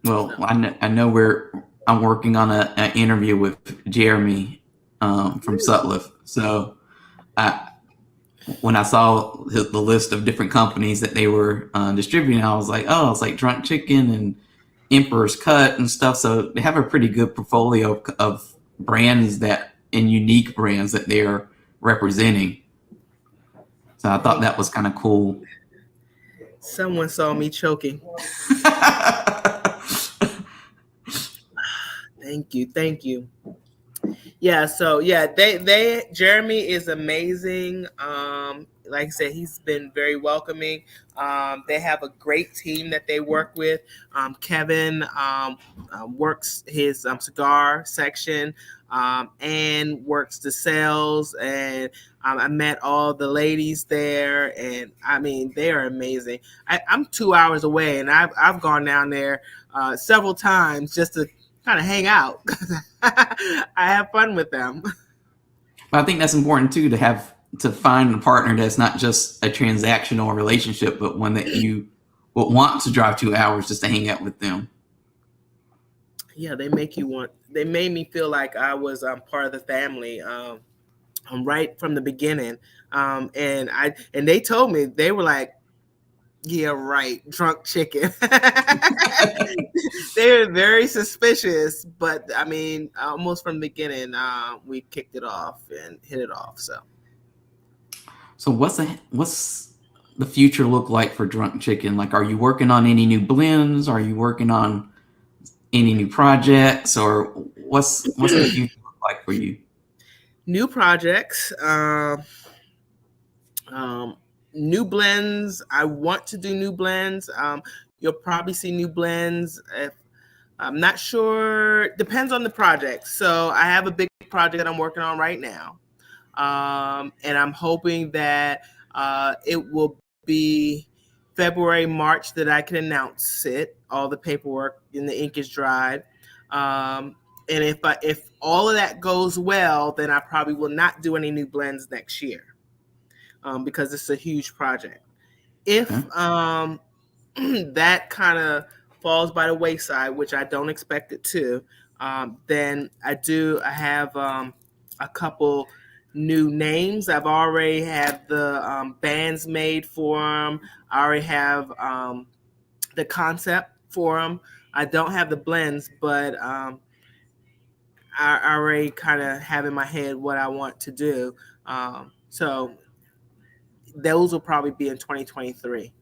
Well, I know I'm working on an interview with Jeremy from Sutliff. So when I saw the list of different companies that they were distributing, I was like, oh, it's like Drunk Chicken and Emperor's Cut and stuff. So they have a pretty good portfolio of brands and unique brands that they're representing. So I thought that was kind of cool. Someone saw me choking. Thank you. Yeah, so yeah, Jeremy is amazing. Like I said, he's been very welcoming. They have a great team that they work with. Kevin works his cigar section, and works the sales. And I met all the ladies there, and I mean, they are amazing. I'm 2 hours away, and I've gone down there several times just to kind of hang out. I have fun with them. But I think that's important too, to find a partner that's not just a transactional relationship, but one that you would want to drive 2 hours just to hang out with them. Yeah, they made me feel like I was part of the family right from the beginning. And they told me, they were like, yeah, right, Drunk Chicken. They were very suspicious, but I mean, almost from the beginning, we kicked it off and hit it off. So what's the future look like for Drunk Chicken? Like, are you working on any new blends? Are you working on any new projects, or what's the future look like for you? New projects. New blends. I want to do new blends. You'll probably see new blends. I'm not sure. Depends on the project. So I have a big project that I'm working on right now. And I'm hoping that it will be February, March that I can announce it. All the paperwork and the ink is dried. And if all of that goes well, then I probably will not do any new blends next year. Because it's a huge project. If that kind of falls by the wayside, which I don't expect it to, then I have a couple new names. I've already had the bands made for them. I already have the concept for them. I don't have the blends, but I already kind of have in my head what I want to do. So those will probably be in 2023.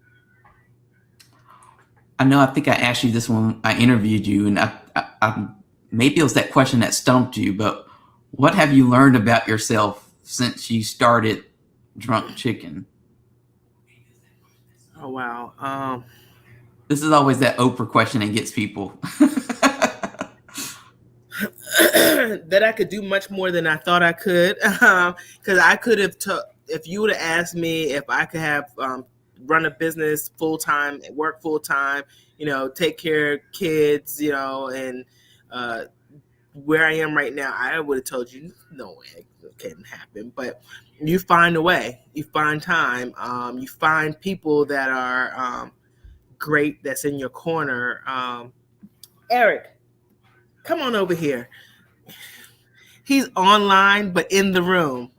I think I asked you this when I interviewed you, and I maybe it was that question that stumped you, but what have you learned about yourself since you started Drunk Chicken? Oh wow. This is always that Oprah question that gets people. That I could do much more than I thought I could, because I could have if you would have asked me if I could have run a business full time, work full time, take care of kids, and where I am right now, I would have told you no way it can't happen. But you find a way, you find time, you find people that are great, that's in your corner. Eric, come on over here. He's online, but in the room.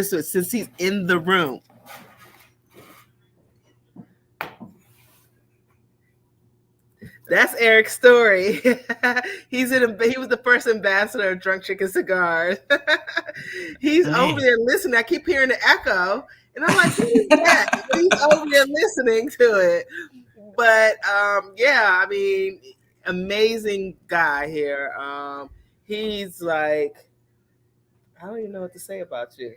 So since he's in the room. That's Eric's story. He was the first ambassador of Drunk Chicken Cigars. He's over there listening. I keep hearing the echo, and I'm like, what is that? He's over there listening to it. But yeah, I mean, amazing guy here. He's like, I don't even know what to say about you.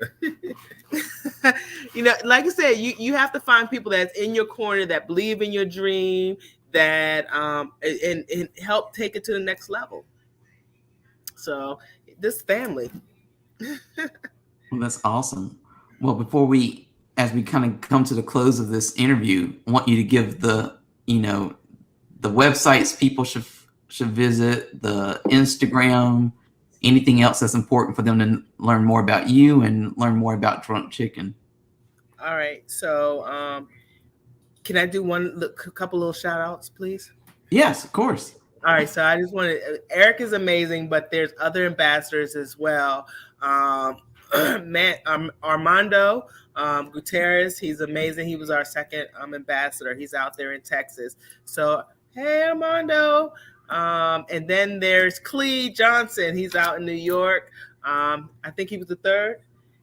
Like I said, you have to find people that's in your corner, that believe in your dream, that and help take it to the next level. So this family. Well, that's awesome. Well, as we kind of come to the close of this interview, I want you to give the websites people should visit, the Instagram, anything else that's important for them to learn more about you and learn more about Drunk Chicken. All right. So can I do a couple little shout outs, please? Yes, of course. All right. So I just Eric is amazing, but there's other ambassadors as well. Armando Gutierrez, he's amazing. He was our second ambassador. He's out there in Texas. So, hey, Armando. And then there's Clee Johnson. He's out in New York. I think he was the third.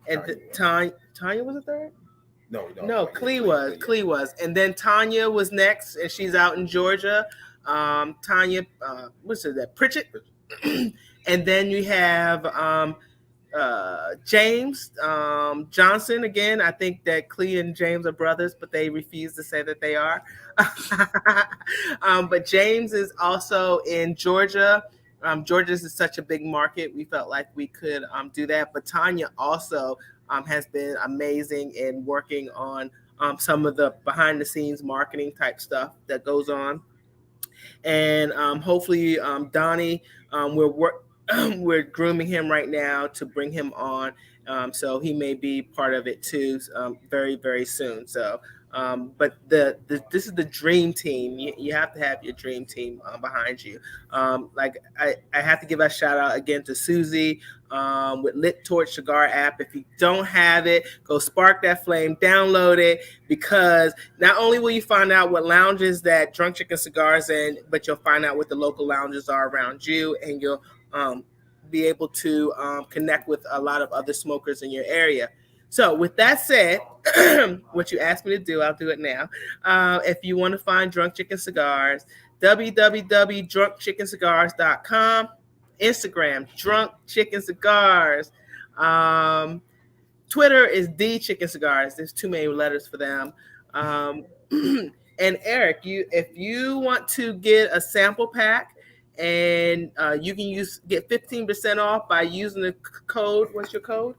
And Tanya was the third? No, Clee was. And then Tanya was next, and she's out in Georgia. Tanya, what's that? Pritchett. And then you have James Johnson again. I think that Clee and James are brothers, but they refuse to say that they are. But James is also in Georgia. Georgia is such a big market. We felt like we could do that. But Tanya also has been amazing in working on some of the behind the scenes marketing type stuff that goes on. And hopefully Donnie, we're grooming him right now to bring him on. So he may be part of it too, very, very soon. So, but this is the dream team. You have to have your dream team behind you. Like I have to give a shout out again to Susie with Lit Torch Cigar app. If you don't have it, go spark that flame, download it, because not only will you find out what lounges that Drunk Chicken Cigars in, but you'll find out what the local lounges are around you, and you'll be able to connect with a lot of other smokers in your area. So with that said, what you asked me to do, I'll do it now. If you want to find Drunk Chicken Cigars, www.drunkchickencigars.com, Instagram, Drunk Chicken Cigars. Twitter is D Chicken Cigars. There's too many letters for them. And Eric, if you want to get a sample pack, and you can get 15% off by using the code. What's your code?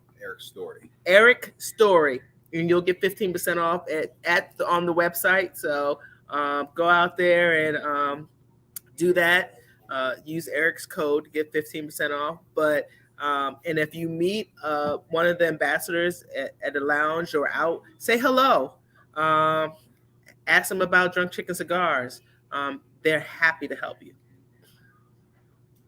Eric Story, and you'll get 15% off on the website. So go out there and do that. Use Eric's code to get 15% off. But and if you meet one of the ambassadors at a lounge or out, say hello. Ask them about Drunk Chicken Cigars. They're happy to help you.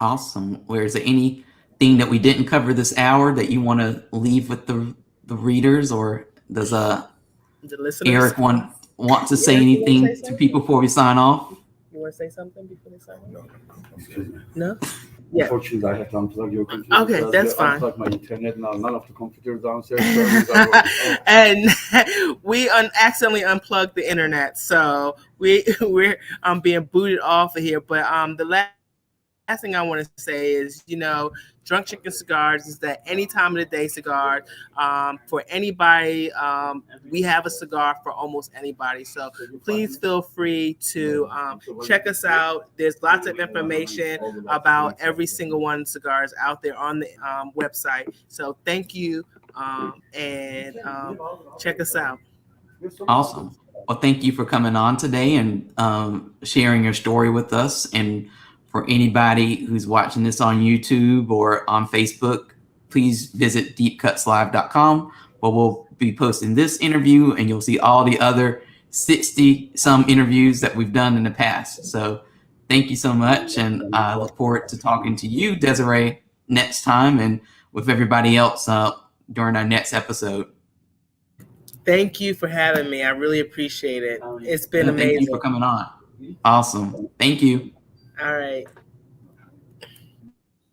Awesome. Well, is there anything that we didn't cover this hour that you want to leave with the readers, or does the listeners? Eric want to say anything to people before we sign off? You want to say something before we sign off? No? Yeah. Unfortunately, I have to unplug your computer. Okay, that's fine. Unplug my internet now. None of the computers downstairs. And we accidentally unplugged the internet, so we're being booted off of here. But the last last thing I want to say is, Drunk Chicken Cigars is that any time of the day cigar for anybody. We have a cigar for almost anybody. So please feel free to check us out. There's lots of information about every single one of the cigars out there on the website. So thank you, and check us out. Awesome. Well, thank you for coming on today and sharing your story with us. And for anybody who's watching this on YouTube or on Facebook, please visit deepcutslive.com, where we'll be posting this interview, and you'll see all the other 60 some interviews that we've done in the past. So thank you so much. And I look forward to talking to you, Desiree, next time, and with everybody else during our next episode. Thank you for having me. I really appreciate it. It's been amazing. Thank you for coming on. Awesome. Thank you. All right.